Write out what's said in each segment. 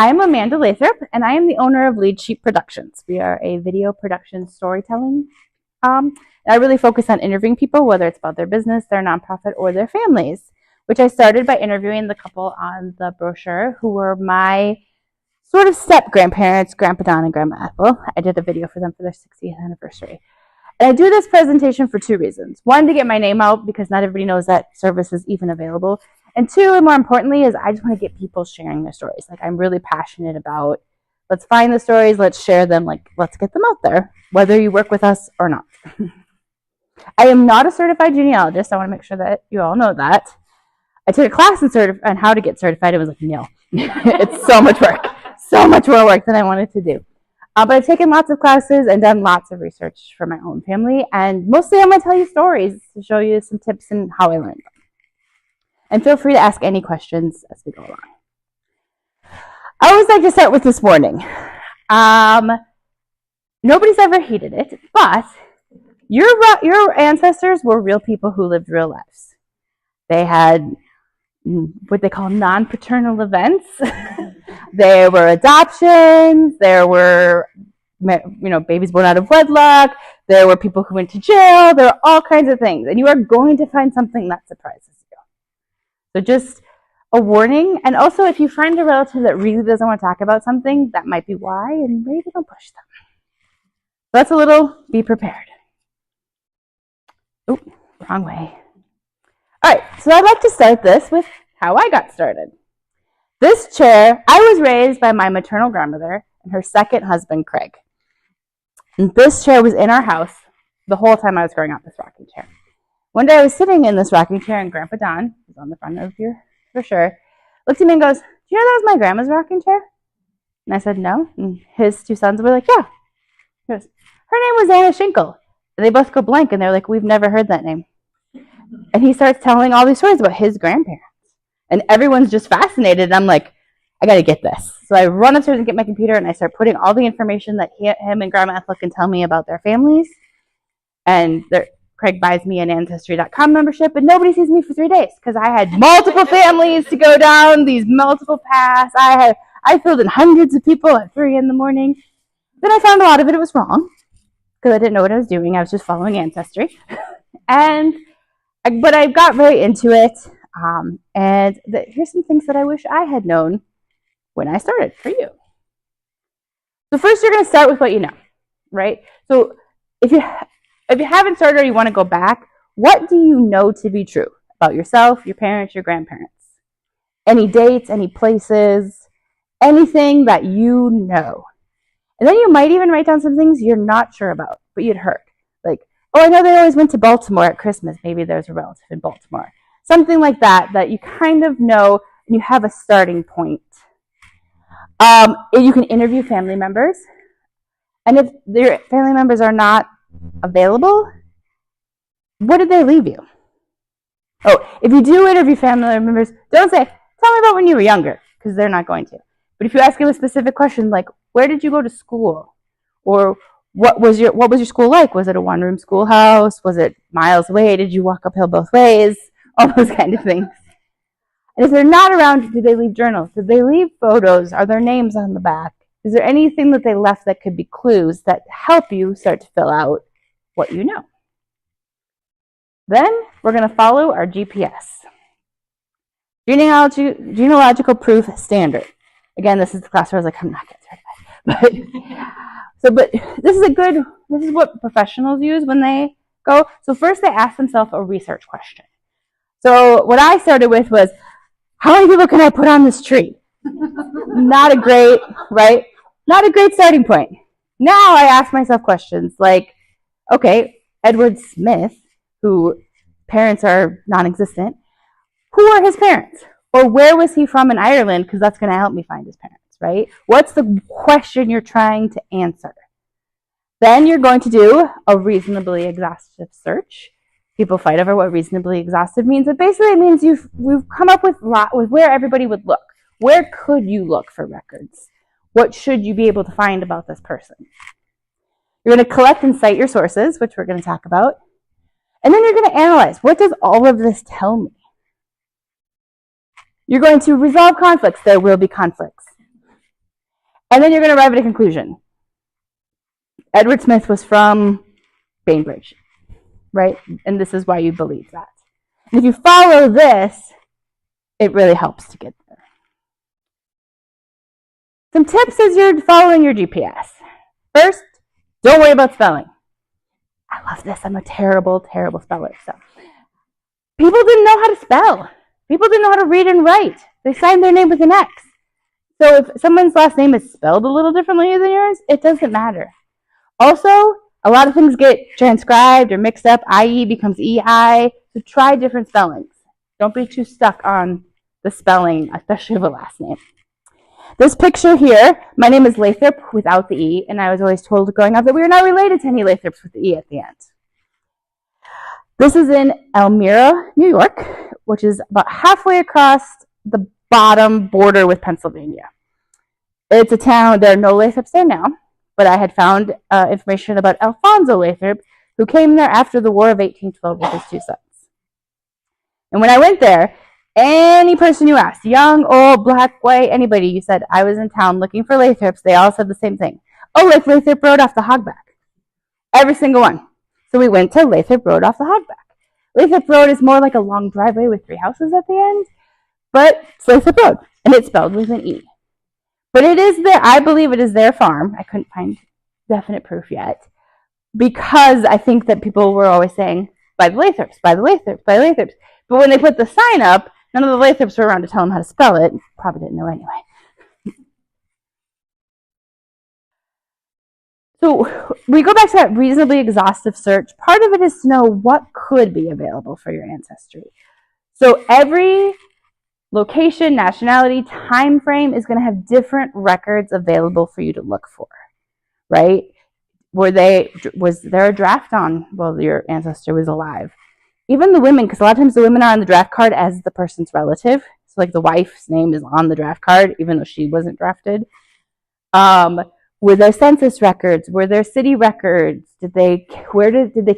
I'm Amanda Lathrop, and I am the owner of Lead Sheep Productions. We are a video production storytelling. I really focus on interviewing people, whether it's about their business, their nonprofit, or their families, which I started by interviewing the couple on the brochure who were my sort of step-grandparents, Grandpa Don and Grandma Ethel. I did a video for them for their 60th anniversary. And I do this presentation for two reasons. One, to get my name out because not everybody knows that service is even available. And two, and more importantly, is I just want to get people sharing their stories. Like, I'm really passionate about, let's find the stories, let's share them, like, let's get them out there, whether you work with us or not. I am not a certified genealogist. I want to make sure that you all know that. I took a class on how to get certified. It was like, no. It's so much work. So much more work than I wanted to do. But I've taken lots of classes and done lots of research for my own family. And mostly I'm going to tell you stories to show you some tips and how I learned them. And feel free to ask any questions as we go along. I always like to start with this warning. Nobody's ever heeded it, but your ancestors were real people who lived real lives. They had what they call non-paternal events. There were adoptions. There were, babies born out of wedlock. There were people who went to jail. There are all kinds of things, and you are going to find something that surprises you. So just a warning. And also, if you find a relative that really doesn't want to talk about something, that might be why, and maybe don't push them. That's a little, be prepared. Oh, wrong way. All right, so I'd like to start this with how I got started. This chair, I was raised by my maternal grandmother and her second husband, Craig. And this chair was in our house the whole time I was growing up, this rocking chair. One day I was sitting in this rocking chair and Grandpa Don, who's on the front of here for sure, looked at me and goes, "Do you know that was my grandma's rocking chair?" And I said, "No." And his two sons were like, "Yeah." He goes, "Her name was Anna Schinkel." And they both go blank and they're like, "We've never heard that name." And he starts telling all these stories about his grandparents. And everyone's just fascinated. And I'm like, I got to get this. So I run upstairs and get my computer and I start putting all the information that him and Grandma Ethel can tell me about their families. And Craig buys me an Ancestry.com membership, and nobody sees me for 3 days because I had multiple families to go down, these multiple paths. I filled in hundreds of people at 3 in the morning. Then I found a lot of it was wrong because I didn't know what I was doing. I was just following Ancestry. But I got very into it. Here's some things that I wish I had known when I started for you. So first, you're going to start with what you know, right? So if you haven't started or you want to go back, what do you know to be true about yourself, your parents, your grandparents? Any dates, any places, anything that you know. And then you might even write down some things you're not sure about, but you'd heard. Like, oh, I know they always went to Baltimore at Christmas. Maybe there's a relative in Baltimore. Something like that you kind of know and you have a starting point. You can interview family members. And if their family members are not available, what did they leave you? Oh, if you do interview family members, don't say, "Tell me about when you were younger," because they're not going to. But if you ask them a specific question like, "Where did you go to school?" Or what was your school like? Was it a one-room schoolhouse? Was it miles away? Did you walk uphill both ways? All those kind of things. And if they're not around, did they leave journals? Did they leave photos? Are there names on the back? Is there anything that they left that could be clues that help you start to fill out what you know? Then we're going to follow our GPS. Genealogical proof standard. Again, this is the class where I was like, I'm not getting certified. But this is what professionals use when they go. So first they ask themselves a research question. So what I started with was, how many people can I put on this tree? Not a great starting point. Now I ask myself questions like, okay, Edward Smith, who parents are non-existent, who are his parents? Or where was he from in Ireland? Because that's going to help me find his parents, right? What's the question you're trying to answer? Then you're going to do a reasonably exhaustive search. People fight over what reasonably exhaustive means, but basically it means we've come up with where everybody would look. Where could you look for records? What should you be able to find about this person? You're going to collect and cite your sources, which we're going to talk about. And then you're going to analyze. What does all of this tell me? You're going to resolve conflicts. There will be conflicts. And then you're going to arrive at a conclusion. Edward Smith was from Bainbridge, right? And this is why you believe that. And if you follow this, it really helps to get there. Some tips as you're following your GPS. First, don't worry about spelling. I love this. I'm a terrible, terrible speller. So people didn't know how to spell. People didn't know how to read and write. They signed their name with an X. So if someone's last name is spelled a little differently than yours, it doesn't matter. Also, a lot of things get transcribed or mixed up. IE becomes EI. So try different spellings. Don't be too stuck on the spelling, especially of a last name. This picture here, my name is Lathrop without the E, and I was always told growing up that we were not related to any Lathrops with the E at the end. This is in Elmira, New York, which is about halfway across the bottom border with Pennsylvania. It's a town, there are no Lathrops there now, but I had found information about Alfonso Lathrop, who came there after the War of 1812 with his two sons. And when I went there, any person you asked, young, old, black, white, anybody, you said, I was in town looking for Lathrops, they all said the same thing. Oh, like Lathrop Road off the Hogback. Every single one. So we went to Lathrop Road off the Hogback. Lathrop Road is more like a long driveway with 3 houses at the end, but it's Lathrop Road, and it's spelled with an E. But it is their, I believe it is their farm. I couldn't find definite proof yet, because I think that people were always saying, by the Lathrops, by the Lathrops, by the Lathrops. But when they put the sign up, none of the Lathrops were around to tell them how to spell it. Probably didn't know anyway. So we go back to that reasonably exhaustive search. Part of it is to know what could be available for your ancestry. So every location, nationality, time frame is going to have different records available for you to look for, right? Was there a draft on while your ancestor was alive? Even the women, because a lot of times the women are on the draft card as the person's relative. So like the wife's name is on the draft card, even though she wasn't drafted. Were there census records? Were there city records? Did they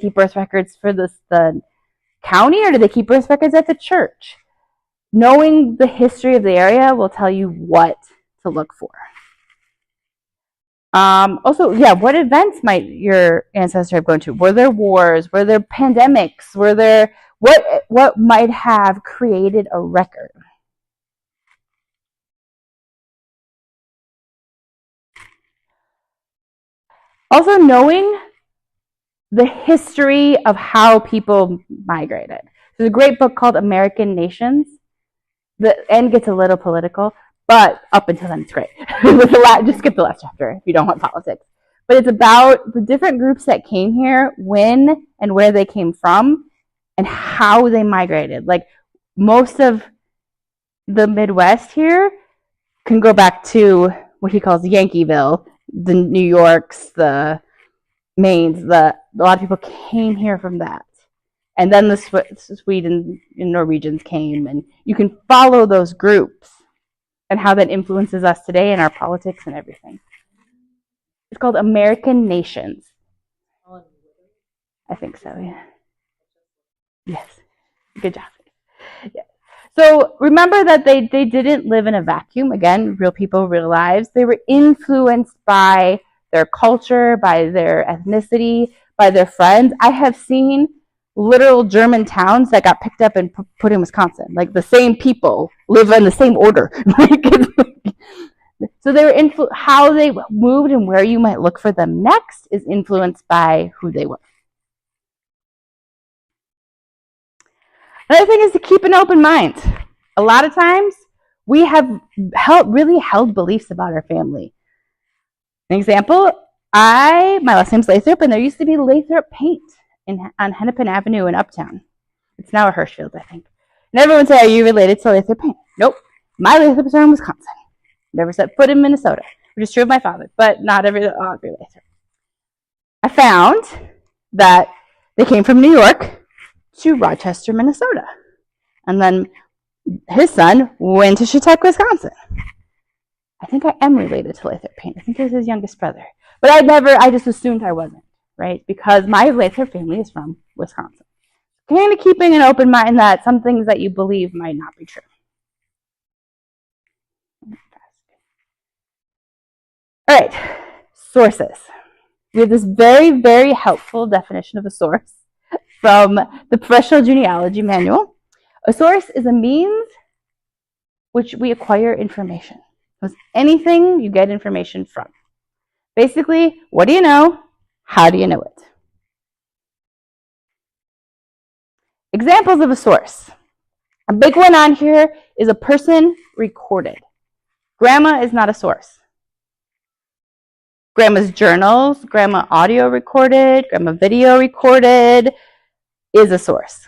keep birth records for the county, or did they keep birth records at the church? Knowing the history of the area will tell you what to look for. Also, yeah, what events might your ancestor have gone to? Were there wars? Were there pandemics? Were there what might have created a record? Also, knowing the history of how people migrated. There's a great book called American Nations. The end gets a little political, but up until then it's great. Just skip the last chapter if you don't want politics. But it's about the different groups that came here, when and where they came from, and how they migrated. Like most of the Midwest here can go back to what he calls Yankeeville, the New Yorks, the Maines. A lot of people came here from that. And then the Sweden and Norwegians came, and you can follow those groups and how that influences us today in our politics and everything. It's called American Nations. I think so, yeah. Yes. Good job. Yeah. So remember that they didn't live in a vacuum. Again, real people, real lives. They were influenced by their culture, by their ethnicity, by their friends. I have seen literal German towns that got picked up and put in Wisconsin. Like the same people live in the same order. So they were how they moved and where you might look for them next is influenced by who they were. Another thing is to keep an open mind. A lot of times we have really held beliefs about our family. An example, my last name's Lathrop, and there used to be Lathrop paint on Hennepin Avenue in Uptown. It's now a Hirschfield, I think. And everyone said, are you related to Lathrop paint? Nope. My Lathrops are in Wisconsin. Never set foot in Minnesota, which is true of my father, but not every Lathrop. I found that they came from New York to Rochester, Minnesota. And then his son went to Chautauqua, Wisconsin. I think I am related to Lathrop Paine. I think he was his youngest brother. But I just assumed I wasn't, right? Because my Lathrop family is from Wisconsin. Kind of keeping an open mind that some things that you believe might not be true. All right, sources. We have this very, very helpful definition of a source from the Professional Genealogy Manual. A source is a means which we acquire information. It's anything you get information from. Basically, what do you know? How do you know it? Examples of a source. A big one on here is a person recorded. Grandma is not a source. Grandma's journals, grandma audio recorded, grandma video recorded is a source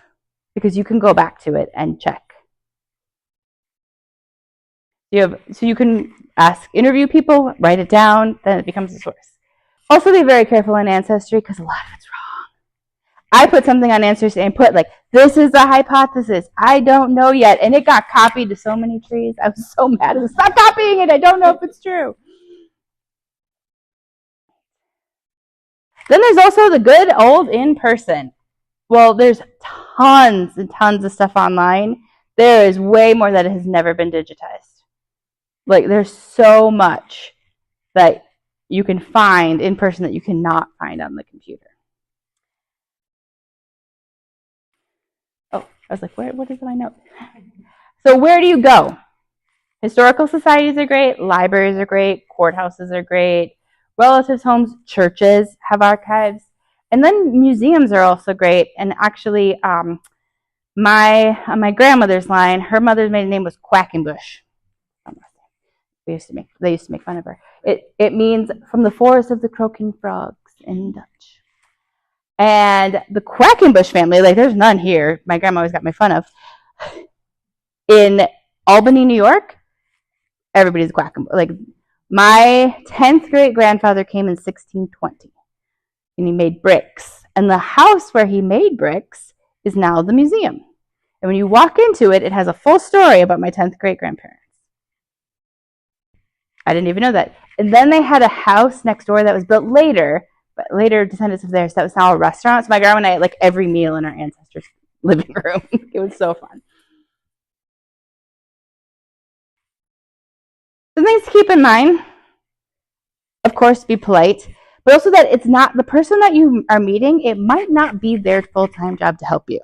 because you can go back to it and check. So you can interview people, write it down, then it becomes a source. Also be very careful on Ancestry because a lot of it's wrong. I put something on Ancestry and put like, this is a hypothesis. I don't know yet. And it got copied to so many trees. I was so mad. I was, stop copying it. I don't know if it's true. Then there's also the good old in-person. Well, there's tons and tons of stuff online. There is way more that has never been digitized. Like, there's so much that you can find in person that you cannot find on the computer. Oh, I was like, what is my note? So where do you go? Historical societies are great. Libraries are great. Courthouses are great. Relatives' homes, churches have archives. And then museums are also great. And actually, on my grandmother's line, her mother's maiden name was Quackenbush. They used to make fun of her. It means from the forest of the croaking frogs in Dutch. And the Quackenbush family, like there's none here. My grandma always got made fun of. In Albany, New York, everybody's Quackenbush. Like my 10th great grandfather came in 1620, and he made bricks. And the house where he made bricks is now the museum. And when you walk into it, it has a full story about my 10th great grandparents. I didn't even know that. And then they had a house next door that was built later, but later descendants of theirs, that was now a restaurant. So my grandma and I ate like every meal in our ancestors' living room. It was so fun. Some things to keep in mind. Of course, be polite, but also that it's not the person that you are meeting, it might not be their full-time job to help you.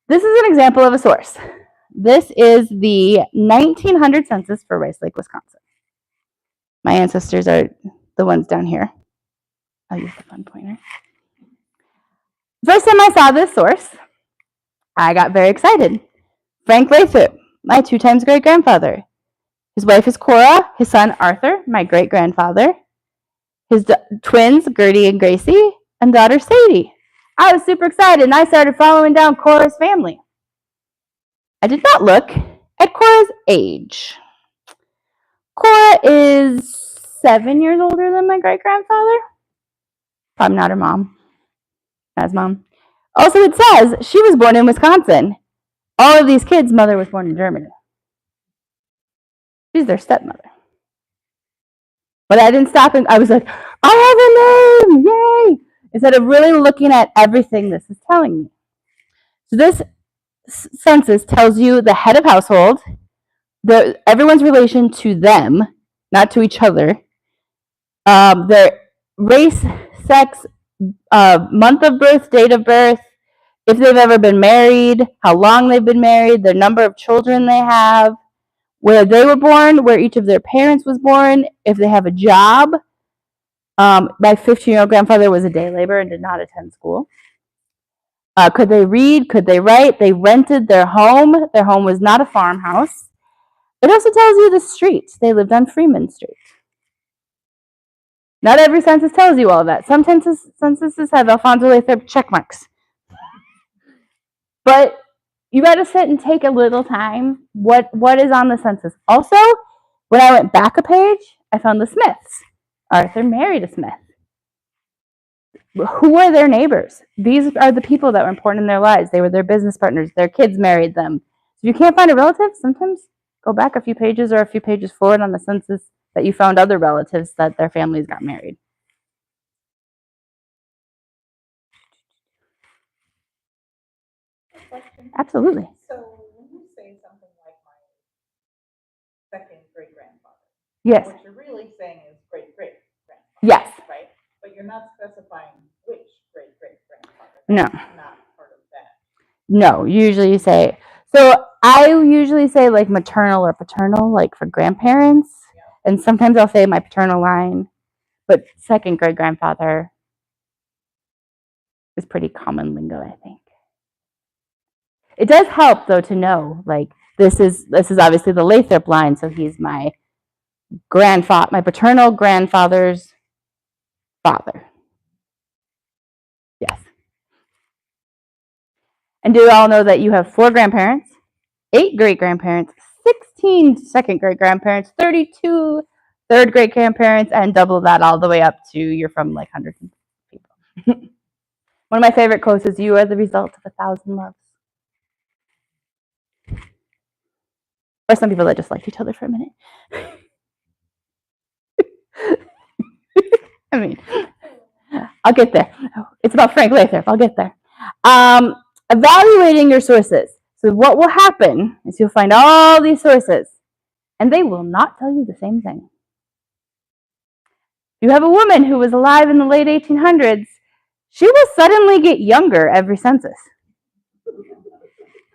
This is an example of a source. This is the 1900 census for Rice Lake, Wisconsin. My ancestors are the ones down here. I'll use the fun pointer. First time I saw this source, I got very excited. Frank Lathrop, my 2 times great grandfather. His wife is Cora, his son Arthur, my great grandfather. His twins, Gertie and Gracie, and daughter Sadie. I was super excited and I started following down Cora's family. I did not look at Cora's age. Cora is 7 years older than my great grandfather. I'm not her mom. Not his mom. Also, it says she was born in Wisconsin. All of these kids' mother was born in Germany. She's their stepmother. But I didn't stop and I was like, I have a name! Yay! Instead of really looking at everything this is telling me. So this census tells you the head of household, everyone's relation to them, not to each other, their race, sex, month of birth, date of birth, if they've ever been married, how long they've been married, the number of children they have, where they were born, where each of their parents was born, if they have a job. My 15-year-old grandfather was a day laborer and did not attend school. Could they read? Could they write? They rented their home. Their home was not a farmhouse. It also tells you the streets. They lived on Freeman Street. Not every census tells you all of that. Some censuses have Alfonso Lathrop check marks. But you got to sit and take a little time. What is on the census? Also, when I went back a page, I found the Smiths. Arthur married a Smith. Who were their neighbors? These are the people that were important in their lives. They were their business partners. Their kids married them. So if you can't find a relative, sometimes go back a few pages or a few pages forward on the census that you found other relatives that their families got married. Question? Absolutely. So when you say something like my second great grandfather, yes, what's your saying is great-great-grandfather. Yes. Right? But you're not specifying which great-great-grandfather. No. That's not part of that. No, usually you say, so I usually say like maternal or paternal, like for grandparents. Yeah. And sometimes I'll say my paternal line, but second great grandfather is pretty common lingo, I think. It does help though to know, like this is obviously the Lathrop line, so he's my paternal grandfather's father. Yes. And do you all know that you have 4 grandparents, 8 great grandparents, 16 second great grandparents, 32 third great grandparents, and double that all the way up to you're from like hundreds of people. One of my favorite quotes is, "You are the result of 1,000 loves." Or some people that just liked each other for a minute. I mean, I'll get there. It's about Frank Lathrop. I'll get there. Evaluating your sources. So what will happen is you'll find all these sources, and they will not tell you the same thing. You have a woman who was alive in the late 1800s. She will suddenly get younger every census.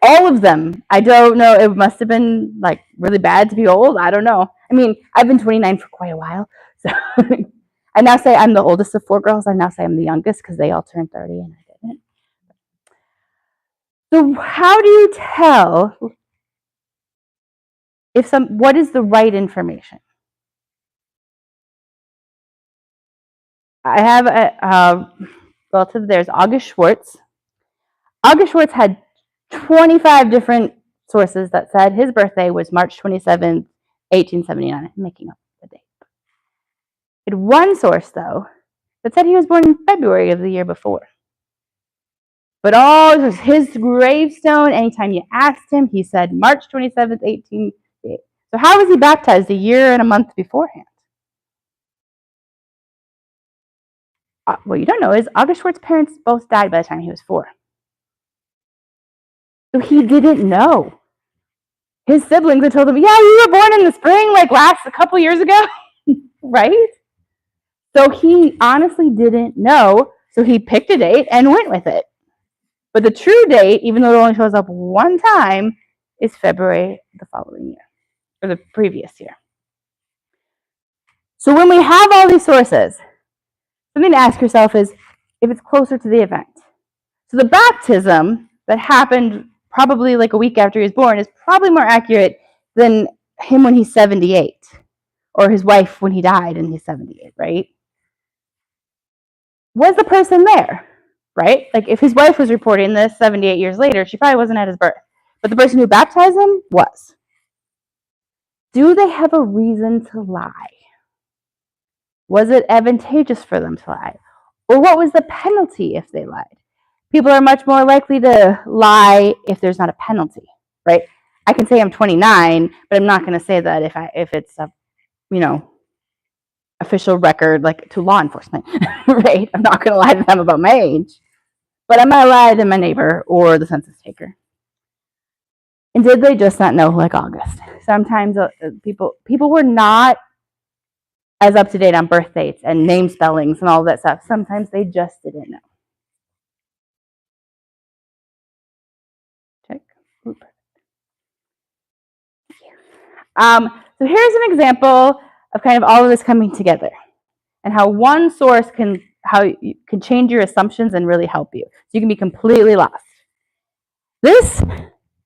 All of them. I don't know. It must have been like really bad to be old. I don't know. I mean, I've been 29 for quite a while. So I now say I'm the oldest of 4 girls. I now say I'm the youngest because they all turned 30 and I didn't. So how do you tell what is the right information? I have a relative. There's August Schwartz. August Schwartz had 25 different sources that said his birthday was March 27th, 1879. I'm making up the date. He had one source, though, that said he was born in February of the year before. But all was his gravestone, anytime you asked him, he said March 27th, 1888. So how was he baptized a year and a month beforehand? What you don't know is August Schwartz's parents both died by the time he was 4. So he didn't know. His siblings had told him, yeah, you were born in the spring, like a couple years ago, right? So he honestly didn't know, so he picked a date and went with it. But the true date, even though it only shows up one time, is February the following year, or the previous year. So when we have all these sources, something to ask yourself is if it's closer to the event. So the baptism that happened probably like a week after he was born is probably more accurate than him when he's 78, or his wife when he died and he's 78, right? Was the person there, right? Like if his wife was reporting this 78 years later, she probably wasn't at his birth. But the person who baptized him was. Do they have a reason to lie? Was it advantageous for them to lie? Or what was the penalty if they lied? People are much more likely to lie if there's not a penalty, right? I can say I'm 29, but I'm not going to say that if it's a, official record, like to law enforcement, right? I'm not going to lie to them about my age, but I might lie to my neighbor or the census taker. And did they just not know, like August? Sometimes people were not as up to date on birth dates and name spellings and all that stuff. Sometimes they just didn't know. Check. Oop. So here's an example of kind of all of this coming together and how one source can change your assumptions and really help you. So you can be completely lost. This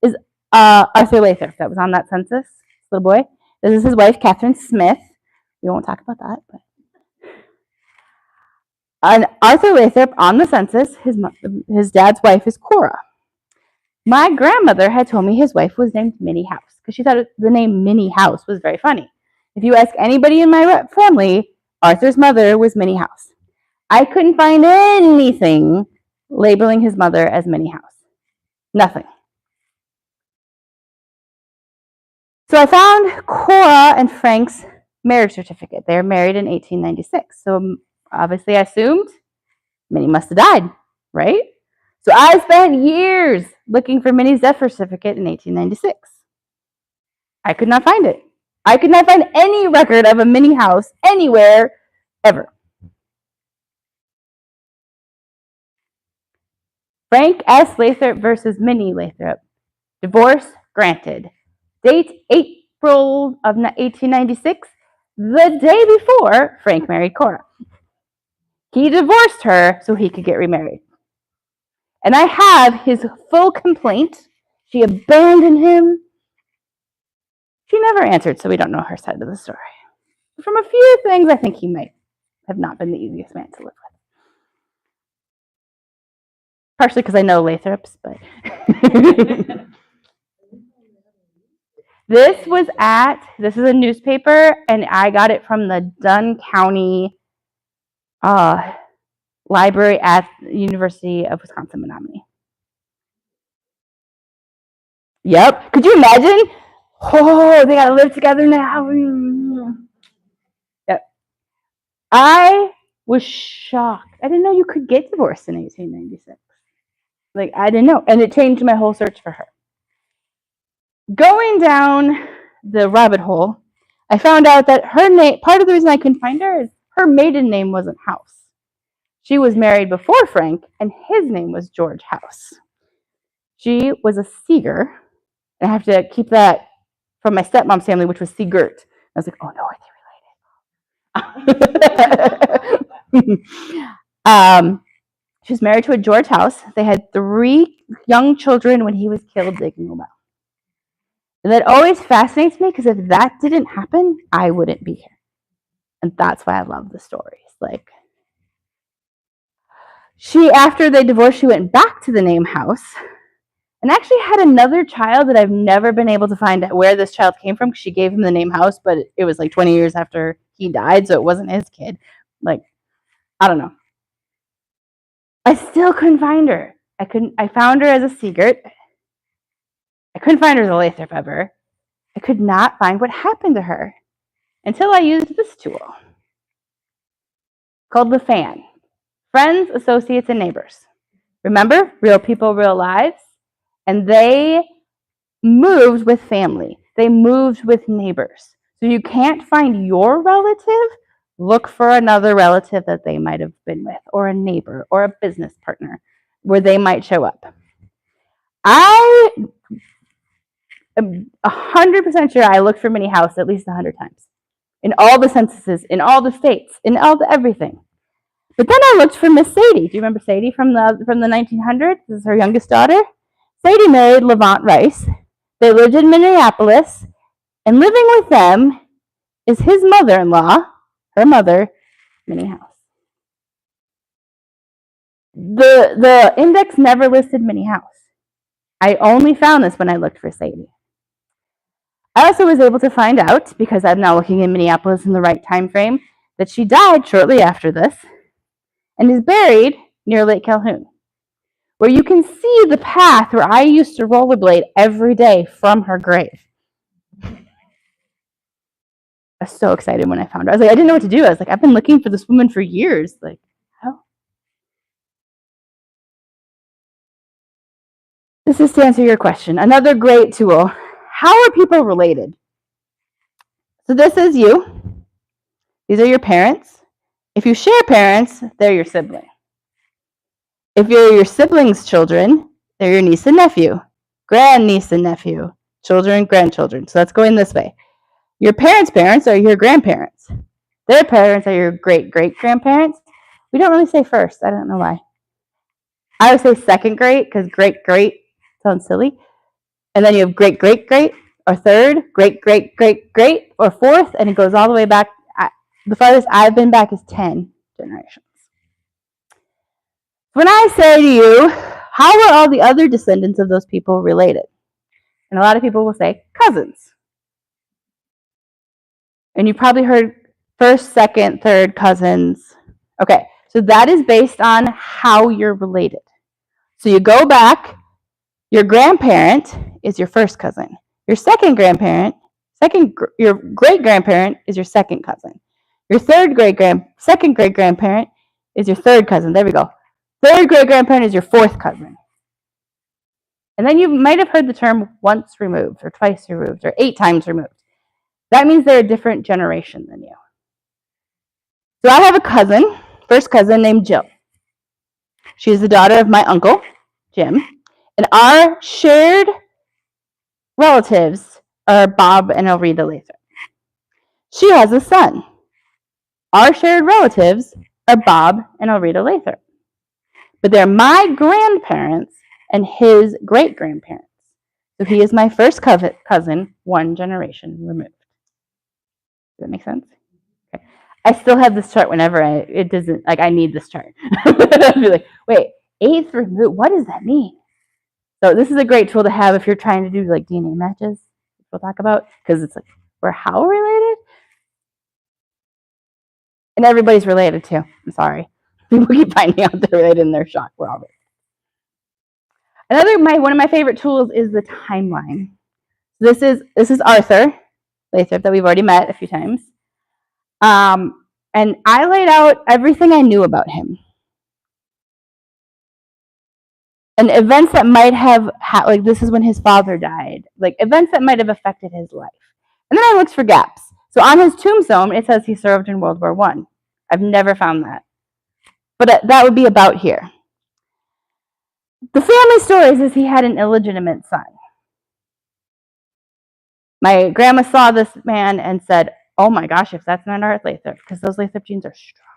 is Arthur Lathrop that was on that census, little boy. This is his wife, Catherine Smith. We won't talk about that, but and Arthur Lathrop on the census, his dad's wife is Cora. My grandmother had told me his wife was named Minnie House because she thought the name Minnie House was very funny. If you ask anybody in my family, Arthur's mother was Minnie House. I couldn't find anything labeling his mother as Minnie House. Nothing. So I found Cora and Frank's marriage certificate. They were married in 1896. So obviously I assumed Minnie must have died, right? So I spent years looking for Minnie's death certificate in 1896. I could not find it. I could not find any record of a mini house anywhere ever. Frank S. Lathrop versus Minnie Lathrop. Divorce granted. Date April of 1896, the day before Frank married Cora. He divorced her so he could get remarried. And I have his full complaint. She abandoned him. She never answered, so we don't know her side of the story. From a few things, I think he might have not been the easiest man to live with. Partially because I know Lathrops, but this is a newspaper, and I got it from the Dunn County Library at the University of Wisconsin-Menominee. Yep. Could you imagine? Oh, they gotta live together now. Yep. I was shocked. I didn't know you could get divorced in 1896. Like, I didn't know. And it changed my whole search for her. Going down the rabbit hole, I found out that her name, part of the reason I couldn't find her is her maiden name wasn't House. She was married before Frank, and his name was George House. She was a Seeger, and I have to keep that from my stepmom's family, which was Seegert. I was like, oh no, are they related? She was married to a George House. They had 3 young children when he was killed digging a well. And that always fascinates me, because if that didn't happen, I wouldn't be here. And that's why I love the stories. Like, after they divorced, she went back to the name House and actually had another child that I've never been able to find out where this child came from, because she gave him the name House, but it was like 20 years after he died, so it wasn't his kid. Like, I don't know. I still couldn't find her. I found her as a Seegert. I couldn't find her as a Lathrop ever. I could not find what happened to her until I used this tool called the FAN. Friends, Associates, and Neighbors. Remember, real people, real lives. And they moved with family. They moved with neighbors. So you can't find your relative, look for another relative that they might have been with, or a neighbor, or a business partner, where they might show up. I am 100% sure I looked for Minnie House at least 100 times. In all the censuses, in all the states, in all the everything. But then I looked for Miss Sadie. Do you remember Sadie from the 1900s? This is her youngest daughter. Sadie married Levant Rice. They lived in Minneapolis, and living with them is his mother-in-law, her mother, Minnie House. The index never listed Minnie House. I only found this when I looked for Sadie. I also was able to find out, because I'm now looking in Minneapolis in the right time frame, that she died shortly after this and is buried near Lake Calhoun, where you can see the path where I used to rollerblade every day from her grave. I was so excited when I found her. I was like, I didn't know what to do. I was like, I've been looking for this woman for years. Like, how? This is to answer your question. Another great tool. How are people related? So this is you. These are your parents. If you share parents, they're your sibling. If you're your siblings' children, they're your niece and nephew, grandniece and nephew, children, grandchildren. So that's going this way. Your parents' parents are your grandparents. Their parents are your great-great-grandparents. We don't really say first. I don't know why. I would say second great, because great-great sounds silly. And then you have great-great-great, or third, great-great-great-great, or fourth, and it goes all the way back. The farthest I've been back is 10 generations. When I say to you, how are all the other descendants of those people related? And a lot of people will say cousins. And you probably heard first, second, third cousins. Okay, so that is based on how you're related. So you go back, your grandparent is your first cousin. Your second grandparent, your great-grandparent is your second cousin. Your second great-grandparent is your third cousin. There we go. Third great-grandparent is your fourth cousin. And then you might have heard the term once removed, or twice removed, or 8 times removed. That means they're a different generation than you. So I have a cousin, first cousin named Jill. She's the daughter of my uncle, Jim, and our shared relatives are Bob and Elrita Lathrop. She has a son. Our shared relatives are Bob and Elrita Lathrop. But they're my grandparents and his great-grandparents. So he is my first cousin, one generation removed. Does that make sense? Okay. I still have this chart whenever it doesn't, like I need this chart. I'll be like, wait, eighth removed, what does that mean? So this is a great tool to have if you're trying to do like DNA matches, we'll talk about, because it's like, we're how related? And everybody's related too. I'm sorry. People keep finding out they're related and they're shocked. We're all related. One of my favorite tools is the timeline. This is Arthur Lathrop that we've already met a few times. And I laid out everything I knew about him. And events that might have, like this is when his father died, like events that might have affected his life. And then I looked for gaps. So on his tombstone, it says he served in World War I. I've never found that. But that would be about here. The family story is he had an illegitimate son. My grandma saw this man and said, oh my gosh, if that's not our Lathrop, because those Lathrop genes are strong.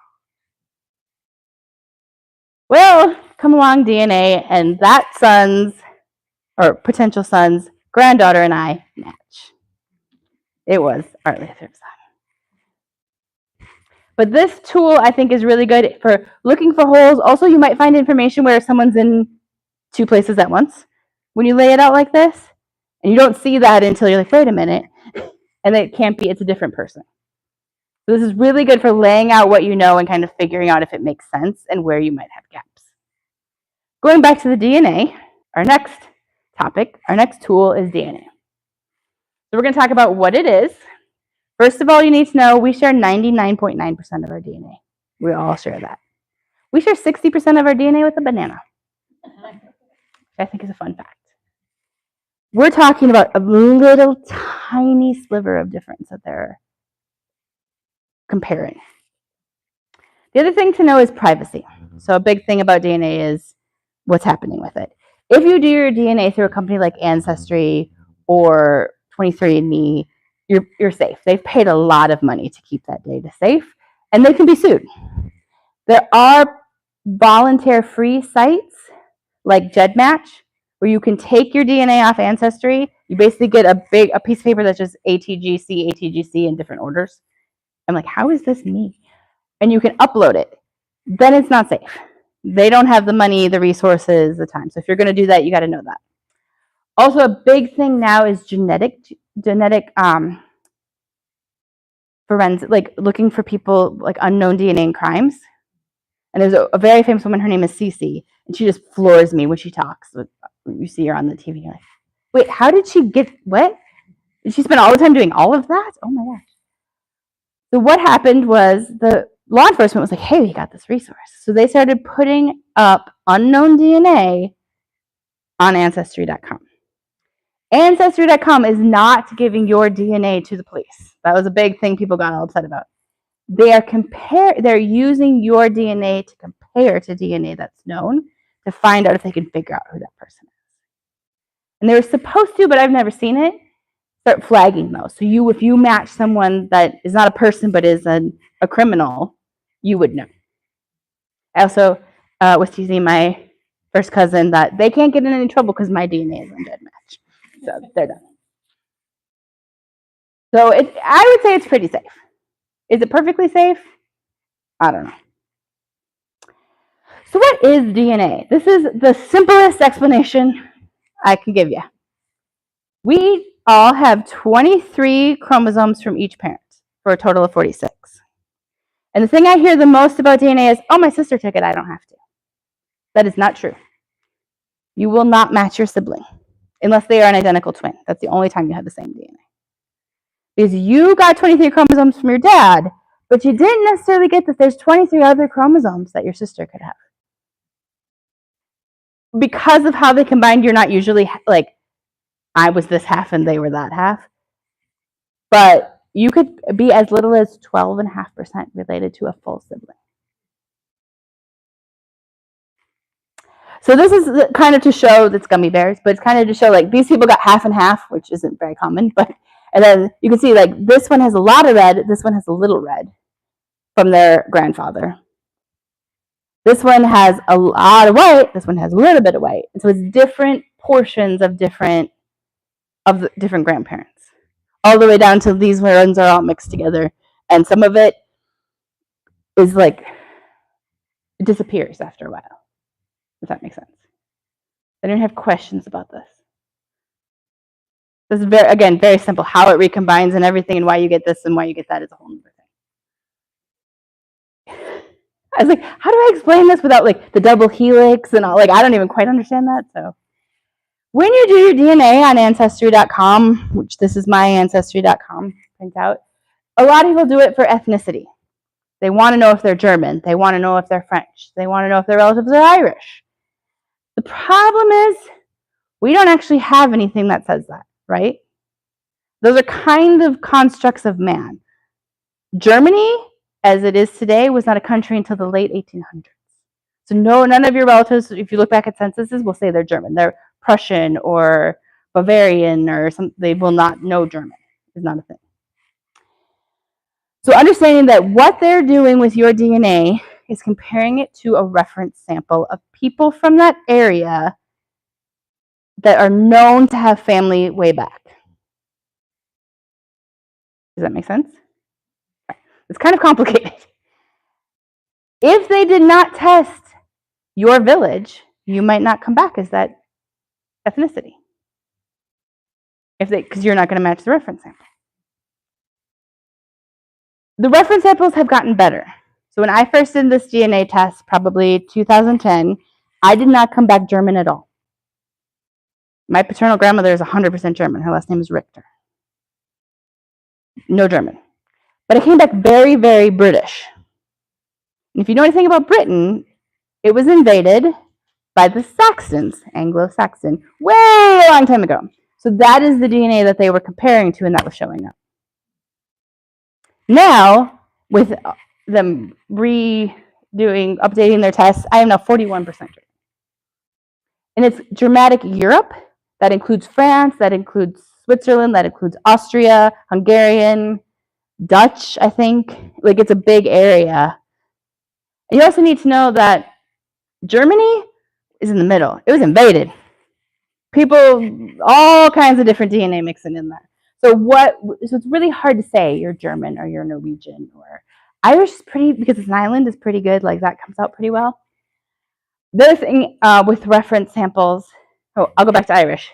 Well, come along DNA, and that son's, or potential son's, granddaughter and I match. It was our Lathrop son. But this tool, I think, is really good for looking for holes. Also, you might find information where someone's in two places at once. When you lay it out like this, and you don't see that until you're like, wait a minute, and it can't be, it's a different person. So this is really good for laying out what you know and kind of figuring out if it makes sense and where you might have gaps. Going back to the DNA, our next topic, our next tool is DNA. So we're going to talk about what it is. First of all, you need to know we share 99.9% of our DNA. We all share that. We share 60% of our DNA with a banana. I think is a fun fact. We're talking about a little tiny sliver of difference that they're comparing. The other thing to know is privacy. So a big thing about DNA is what's happening with it. If you do your DNA through a company like Ancestry or 23andMe, you're safe. They've paid a lot of money to keep that data safe, and they can be sued. There are volunteer-free sites like GEDmatch, where you can take your DNA off Ancestry. You basically get a piece of paper that's just ATGC, ATGC in different orders. I'm like, how is this me? And you can upload it. Then it's not safe. They don't have the money, the resources, the time. So if you're going to do that, you got to know that. Also, a big thing now is genetic forensic, like looking for people like unknown DNA in crimes. And there's a very famous woman, her name is Cece, and she just floors me when she talks. You see her on the TV, you're like, wait, how did she get, what? Did she spend all the time doing all of that? Oh my gosh. So what happened was the law enforcement was like, hey, we got this resource. So they started putting up unknown DNA on Ancestry.com. Ancestry.com is not giving your DNA to the police. That was a big thing people got all upset about. They're using your DNA to compare to DNA that's known to find out if they can figure out who that person is. And they were supposed to, but I've never seen it, start flagging those. So if you match someone that is not a person but is a criminal, you would know. I also was teasing my first cousin that they can't get in any trouble because my DNA is on GEDmatch. So they're done. So I would say it's pretty safe. Is it perfectly safe? I don't know. So what is DNA? This is the simplest explanation I can give you. We all have 23 chromosomes from each parent for a total of 46. And the thing I hear the most about DNA is, oh, my sister took it, I don't have to. That is not true. You will not match your sibling unless they are an identical twin. That's the only time you have the same DNA. Because you got 23 chromosomes from your dad, but you didn't necessarily get that there's 23 other chromosomes that your sister could have. Because of how they combined, you're not usually like, I was this half and they were that half. But you could be as little as 12.5% related to a full sibling. So this is kind of to show that's gummy bears, but it's kind of to show like these people got half and half, which isn't very common. But and then you can see like this one has a lot of red, this one has a little red from their grandfather. This one has a lot of white, this one has a little bit of white. And so it's different portions of different grandparents, all the way down to these ones are all mixed together, and some of it is like it disappears after a while. If that makes sense. I don't have questions about this. This is very simple. How it recombines and everything, and why you get this and why you get that is a whole other thing. I was like, how do I explain this without like the double helix and all? Like, I don't even quite understand that. So, when you do your DNA on Ancestry.com, which this is my Ancestry.com printout, a lot of people do it for ethnicity. They want to know if they're German. They want to know if they're French. They want to know if their relatives are Irish. The problem is we don't actually have anything that says that, right? Those are kind of constructs of man. Germany, as it is today, was not a country until the late 1800s. So none of your relatives, if you look back at censuses, will say they're German. They're Prussian or Bavarian or something. They will not know German. It's not a thing. So understanding that what they're doing with your DNA is comparing it to a reference sample of people from that area that are known to have family way back. Does that make sense? It's kind of complicated. If they did not test your village, you might not come back as that ethnicity. Because you're not going to match the reference sample. The reference samples have gotten better. So when I first did this DNA test, probably 2010, I did not come back German at all. My paternal grandmother is 100% German. Her last name is Richter. No German. But I came back very, very British. And if you know anything about Britain, it was invaded by the Saxons, Anglo-Saxon, way a long time ago. So that is the DNA that they were comparing to, and that was showing up. Now, with them updating their tests, I am now 41% German. And it's Germanic Europe. That includes France, that includes Switzerland, that includes Austria, Hungarian, Dutch, I think. Like, it's a big area. You also need to know that Germany is in the middle. It was invaded. People, all kinds of different DNA mixing in there. So it's really hard to say you're German or you're Norwegian or Irish is pretty, because it's an island, is pretty good. Like, that comes out pretty well. The other thing with reference samples, I'll go back to Irish.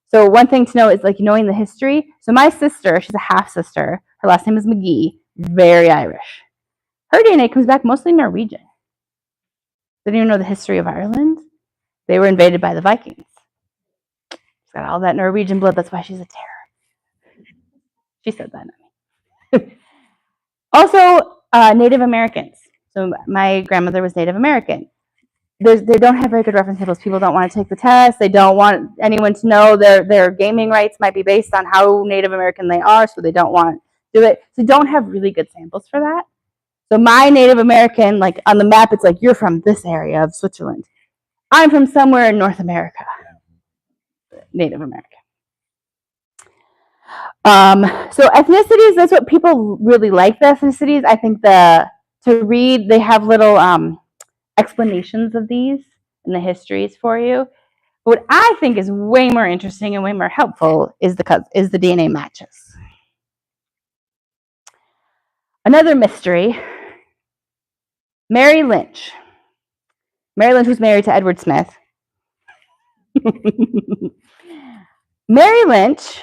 So one thing to know is like knowing the history. So my sister, she's a half sister. Her last name is McGee, very Irish. Her DNA comes back mostly Norwegian. They didn't even know the history of Ireland. They were invaded by the Vikings. She's got all that Norwegian blood. That's why she's a terror. She said that. Also, Native Americans. So my grandmother was Native American. They don't have very good reference tables. People don't want to take the test. They don't want anyone to know their gaming rights might be based on how Native American they are, so they don't want to do it. So they don't have really good samples for that. So my Native American, like on the map, it's like you're from this area of Switzerland. I'm from somewhere in North America. Native American. So ethnicities, that's what people really like, the ethnicities. I think to read, they have little explanations of these and the histories for you. But what I think is way more interesting and way more helpful is the DNA matches. Another mystery, Mary Lynch. Mary Lynch was married to Edward Smith. Mary Lynch,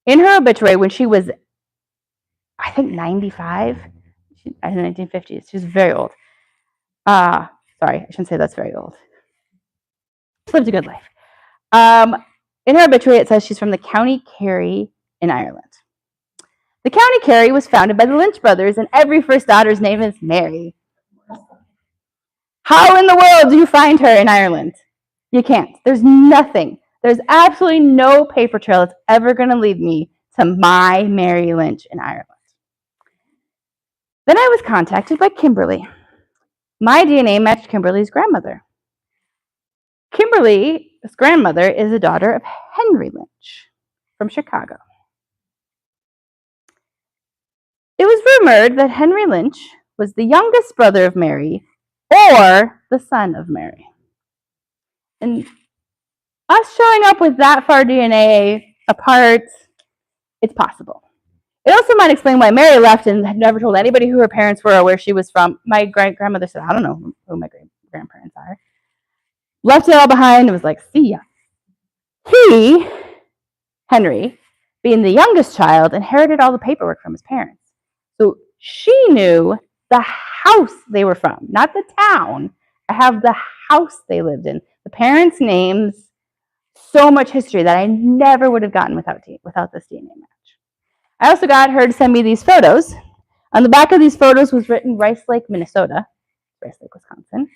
in her obituary, when she was, I think, 95, in the 1950s, she was very old. Sorry, I shouldn't say that's very old. She lived a good life. In her obituary, it says she's from the County Kerry in Ireland. The County Kerry was founded by the Lynch brothers, and every first daughter's name is Mary. How in the world do you find her in Ireland? You can't. There's nothing. There's absolutely no paper trail that's ever going to lead me to my Mary Lynch in Ireland. Then I was contacted by Kimberly. My DNA matched Kimberly's grandmother. Kimberly's grandmother is the daughter of Henry Lynch from Chicago. It was rumored that Henry Lynch was the youngest brother of Mary or the son of Mary. And us showing up with that far DNA apart, it's possible. It also might explain why Mary left and had never told anybody who her parents were or where she was from. My grandmother said, I don't know who my grandparents are. Left it all behind and was like, see ya. He, Henry, being the youngest child, inherited all the paperwork from his parents. So she knew the house they were from, not the town. I have the house they lived in, the parents' names, so much history that I never would have gotten without this DNA match. I also got her to send me these photos. On the back of these photos was written Rice Lake, Minnesota, Rice Lake, Wisconsin.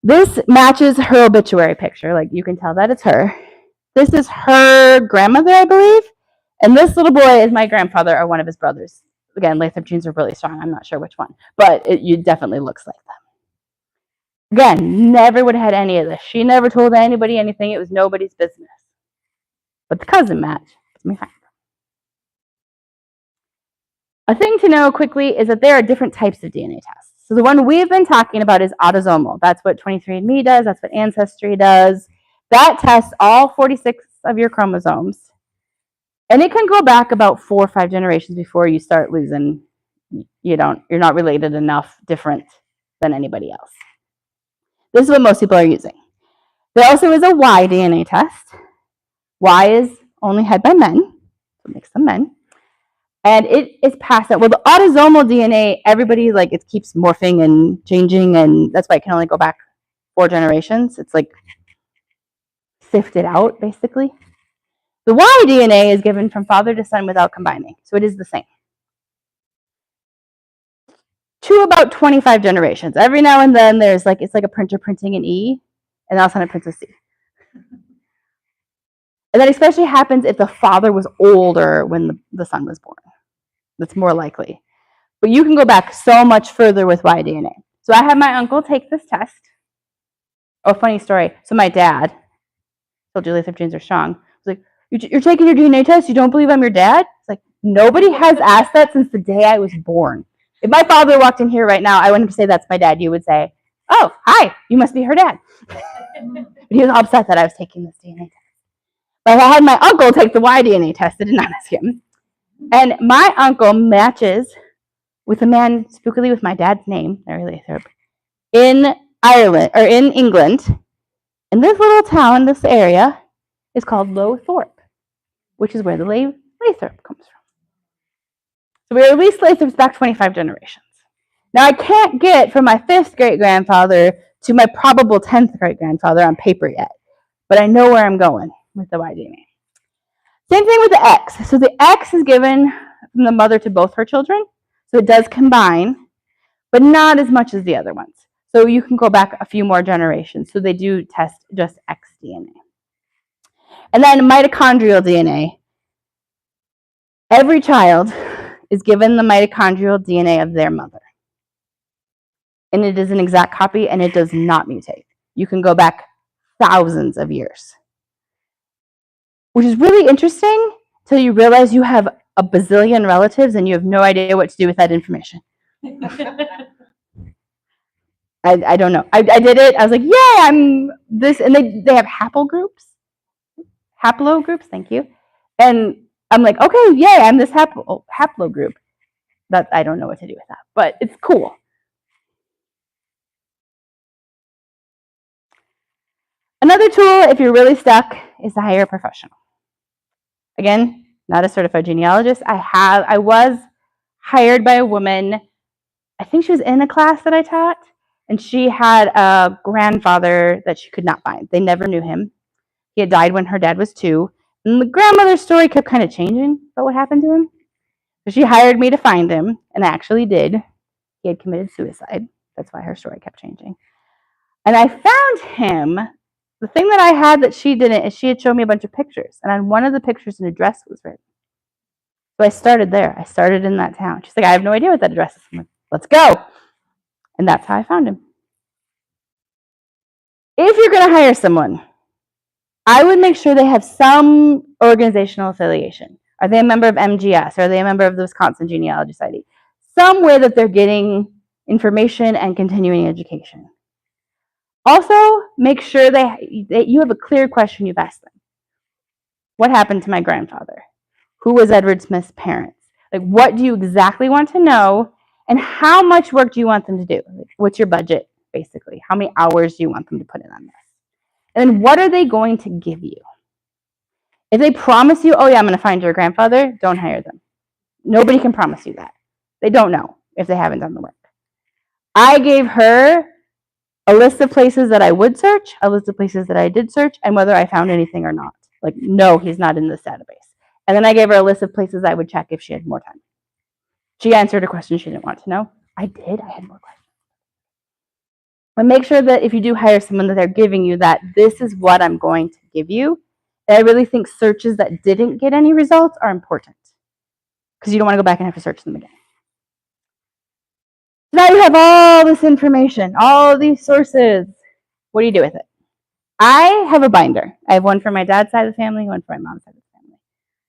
This matches her obituary picture. Like, you can tell that it's her. This is her grandmother, I believe. And this little boy is my grandfather or one of his brothers. Again, Lathrop genes are really strong. I'm not sure which one, but it definitely looks like them. Again, never would have had any of this. She never told anybody anything. It was nobody's business. But the cousin match, let me find them. A thing to know quickly is that there are different types of DNA tests. So the one we've been talking about is autosomal. That's what 23andMe does. That's what Ancestry does. That tests all 46 of your chromosomes. And it can go back about 4 or 5 generations before you start losing. You're not related enough different than anybody else. This is what most people are using. There also is a Y DNA test. Y is only had by men, so it makes them men. And it is passed out. Well, the autosomal DNA, everybody, it keeps morphing and changing, and that's why it can only go back 4 generations. It's like sifted out, basically. The Y DNA is given from father to son without combining, so it is the same. To about 25 generations. Every now and then there's it's like a printer printing an E, and all of a sudden it prints a C. And that especially happens if the father was older when the son was born. That's more likely. But you can go back so much further with Y DNA. So I had my uncle take this test. Oh, funny story. So my dad, told you Lathrop genes are strong, was like, you're taking your DNA test? You don't believe I'm your dad? It's like, nobody has asked that since the day I was born. If my father walked in here right now, I wouldn't say that's my dad. You would say, oh, hi, you must be her dad. But he was upset that I was taking this DNA test. But I had my uncle take the Y DNA test. I did not ask him. And my uncle matches with a man spookily with my dad's name, Mary Lathrop, in Ireland, or in England. And this little town, this area, is called Lowthorpe, which is where the Lathrop comes from. So we are at least Lathrops back 25 generations. Now I can't get from my 5th great-grandfather to my probable 10th great-grandfather on paper yet, but I know where I'm going with the Y DNA. Same thing with the X. So the X is given from the mother to both her children, so it does combine, but not as much as the other ones. So you can go back a few more generations. So they do test just X DNA. And then mitochondrial DNA. Every child is given the mitochondrial DNA of their mother. And it is an exact copy, and it does not mutate. You can go back thousands of years. Which is really interesting until you realize you have a bazillion relatives and you have no idea what to do with that information. I don't know. I did it. I was like, yay, I'm this. And they have haplo groups. Thank you. And I'm like, okay, yay, I'm this haplo group. That I don't know what to do with that, but it's cool. Another tool, if you're really stuck, is to hire a professional. Again, not a certified genealogist. I was hired by a woman. I think she was in a class that I taught, and she had a grandfather that she could not find. They never knew him. He had died when her dad was 2, and the grandmother's story kept kind of changing about what happened to him. So she hired me to find him, and I actually did. He had committed suicide. That's why her story kept changing. And I found him The thing that I had that she didn't is she had shown me a bunch of pictures, and on one of the pictures an address was written. So I started there. I started in that town. She's like, I have no idea what that address is. I'm like, let's go. And that's how I found him. If you're going to hire someone, I would make sure they have some organizational affiliation. Are they a member of MGS? Are they a member of the Wisconsin Genealogy Society? Some way that they're getting information and continuing education. Also, make sure that you have a clear question you've asked them. What happened to my grandfather? Who was Edward Smith's parents? Like, what do you exactly want to know? And how much work do you want them to do? Like, what's your budget, basically? How many hours do you want them to put in on this? And then what are they going to give you? If they promise you, oh yeah, I'm going to find your grandfather, don't hire them. Nobody can promise you that. They don't know if they haven't done the work. I gave her a list of places that I would search, a list of places that I did search, and whether I found anything or not. Like, no, he's not in this database. And then I gave her a list of places I would check if she had more time. She answered a question she didn't want to know. I did. I had more questions. But make sure that if you do hire someone that they're giving you that this is what I'm going to give you. And I really think searches that didn't get any results are important because you don't want to go back and have to search them again. Now you have all this information, all these sources. What do you do with it? I have a binder. I have one for my dad's side of the family, one for my mom's side of the family.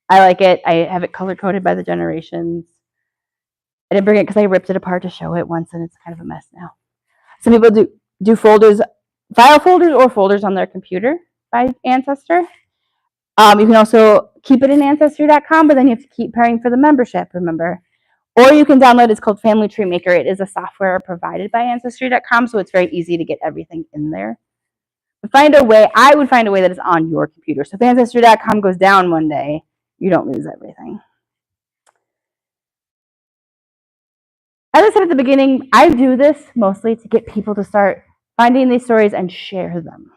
I like it. I have it color coded by the generations. I didn't bring it because I ripped it apart to show it once, and it's kind of a mess now. Some people do folders, file folders, or folders on their computer by Ancestor. You can also keep it in Ancestry.com, but then you have to keep paying for the membership, remember? Or you can download, it's called Family Tree Maker. It is a software provided by Ancestry.com, so it's very easy to get everything in there. But I would find a way that is on your computer. So if Ancestry.com goes down one day, you don't lose everything. As I said at the beginning, I do this mostly to get people to start finding these stories and share them.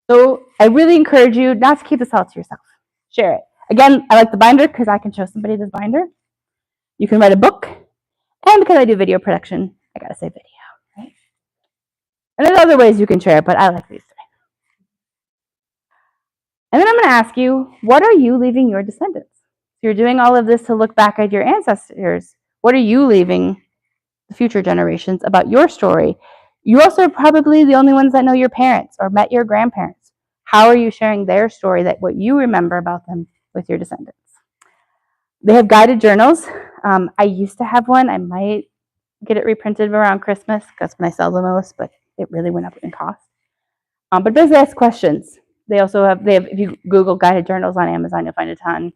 So I really encourage you not to keep this all to yourself. Share it. Again, I like the binder because I can show somebody this binder. You can write a book. And because I do video production, I gotta say video, right? And there's other ways you can share it, but I like these three. And then I'm gonna ask you, what are you leaving your descendants? If you're doing all of this to look back at your ancestors, what are you leaving the future generations about your story? You also are probably the only ones that know your parents or met your grandparents. How are you sharing their story, that what you remember about them, with your descendants? They have guided journals. I used to have one. I might get it reprinted around Christmas because when I sell the most, but it really went up in cost. But basically ask questions. They have, if you Google guided journals on Amazon, you'll find a ton.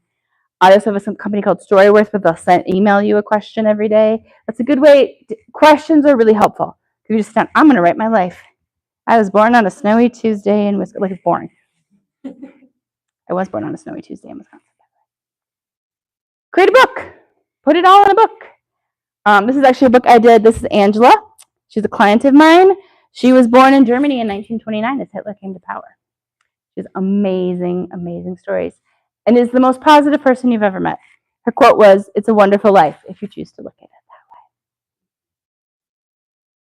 I also have a company called Storyworth, but they'll email you a question every day. That's a good way. Questions are really helpful. You just say, I'm going to write my life. I was born on a snowy Tuesday in Wisconsin. Like, it's boring. I was born on a snowy Tuesday in Wisconsin. Create a book. Put it all in a book. This is actually a book I did. This is Angela. She's a client of mine. She was born in Germany in 1929 as Hitler came to power. She has amazing, amazing stories, and is the most positive person you've ever met. Her quote was, "It's a wonderful life if you choose to look at it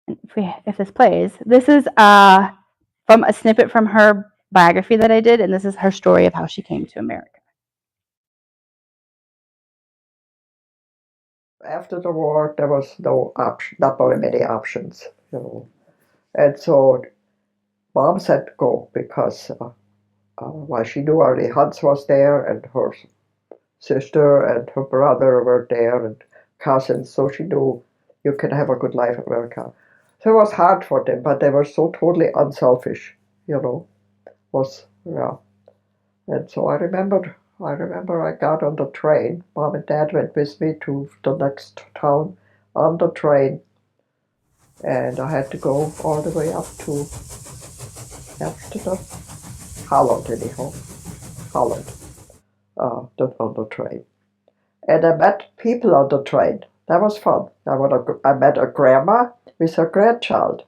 that way." And if this plays, this is from a snippet from her biography that I did, and this is her story of how she came to America. After the war, there was not very many options, and so Mom said go because well, she knew only Hans was there, and her sister and her brother were there, and cousins, so she knew you can have a good life in America. So it was hard for them, but they were so totally unselfish, yeah. And so I remember I got on the train. Mom and Dad went with me to the next town on the train, and I had to go all the way up to Holland, anyhow, Holland, on the train. And I met people on the train. That was fun. I met a grandma with her grandchild,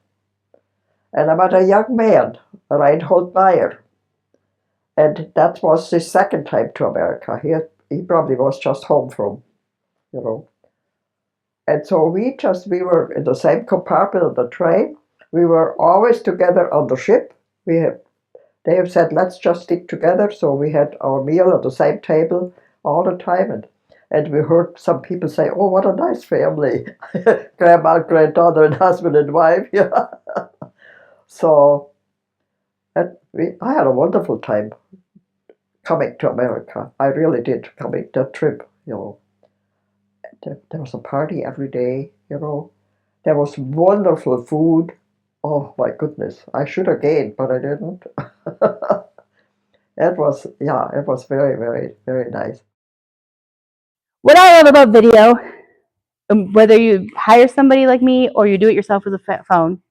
and I met a young man, Reinhold Meyer. And that was his second time to America. He probably was just home from, And so we were in the same compartment of the train. We were always together on the ship. We they have said, let's just stick together. So we had our meal at the same table all the time. And we heard some people say, oh, what a nice family. Grandma, granddaughter, and husband and wife. Yeah. So I had a wonderful time coming to America. I really did, coming that trip, you know. There was a party every day, you know. There was wonderful food. Oh my goodness. I should have gained, but I didn't. It was very, very, very nice. What I love about video, whether you hire somebody like me or you do it yourself with a phone,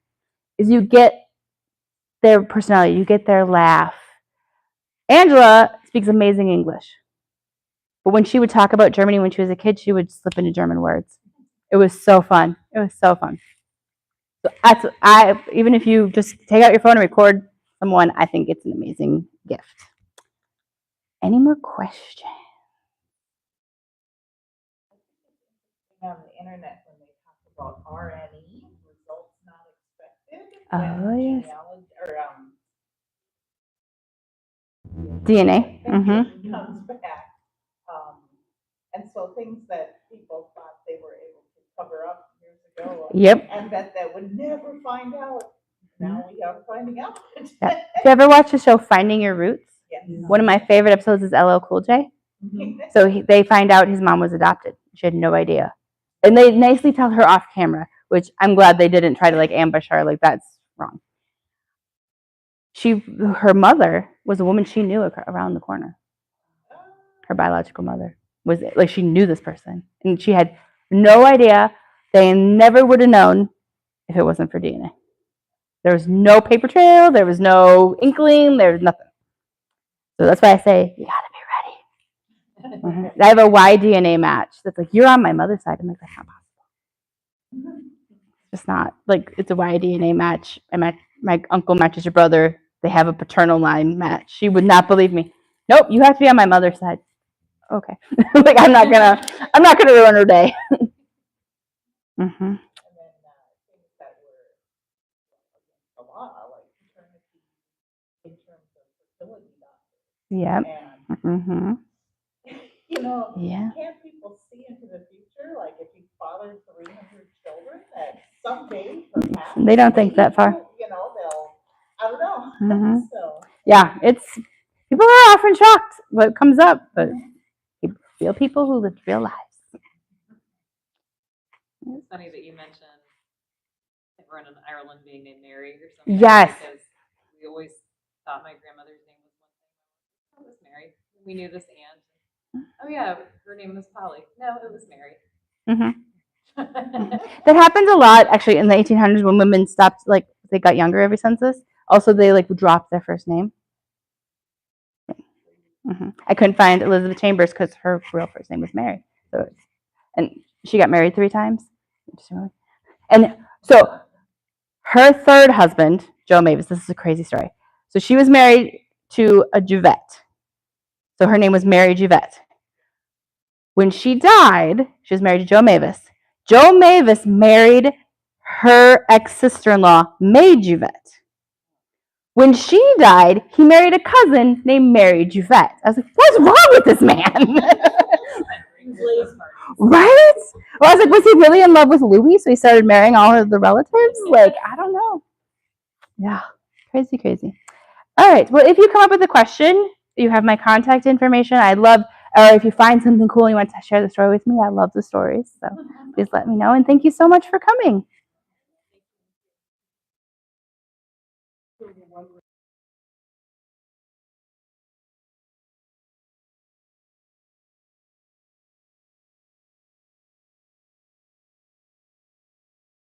is you get their personality, you get their laugh. Angela speaks amazing English. But when she would talk about Germany when she was a kid, she would slip into German words. It was so fun. It was so fun. So even if you just take out your phone and record someone, I think it's an amazing gift. Any more questions? On the internet when they talk about RNE, results not expected. Oh, yes. Genealogy, or DNA. comes back. And so things that people thought they were able to cover up years ago. Yep. And that would never find out. Now we are finding out. Yeah. Have you ever watched the show Finding Your Roots? Yes. One of my favorite episodes is LL Cool J. So they find out his mom was adopted. She had no idea. And they nicely tell her off camera, which I'm glad they didn't try to like ambush her. Like, that's wrong. Her mother was a woman she knew around the corner. Her biological mother was like, she knew this person, and she had no idea. They never would have known if it wasn't for DNA. There was no paper trail. There was no inkling. There was nothing. So that's why I say you gotta be ready. Mm-hmm. I have a Y DNA match that's like, you're on my mother's side. I'm like, that's not possible. It's not like, it's a Y DNA match. My uncle matches your brother. They have a paternal line match. She would not believe me. Nope, you have to be on my mother's side. Okay. Like, I'm not gonna ruin her day. Mm-hmm. And then things that were a law, like maternity in terms of fertility doctors. Yep. And you know, Yeah. can't people see into the future? Like if you fathered 300 children, that someday perhaps They don't think that far. You know, I don't know. So yeah, people are often shocked what comes up, but real people who lived real lives. It's funny that you mentioned everyone in Ireland being named Mary or something. Yes. Because we always thought my grandmother's name was one thing. Oh, it was Mary. We knew this aunt. Oh yeah, her name was Polly. No, it was Mary. That happens a lot actually in the 1800s when women stopped, like, they got younger every census. Also, they like dropped their first name. I couldn't find Elizabeth Chambers because her real first name was Mary. And she got married 3 times. And so her third husband, Joe Mavis, this is a crazy story. So she was married to a Juvette. So her name was Mary Juvette. When she died, she was married to Joe Mavis. Joe Mavis married her ex-sister-in-law, May Juvette. When she died, he married a cousin named Mary Juvette. I was like, what's wrong with this man? Right? Well, I was like, was he really in love with Louis? So he started marrying all of the relatives? Like, I don't know. Yeah, crazy, crazy. All right. Well, if you come up with a question, you have my contact information. I'd love, or if you find something cool and you want to share the story with me, I love the stories. So please let me know. And thank you so much for coming.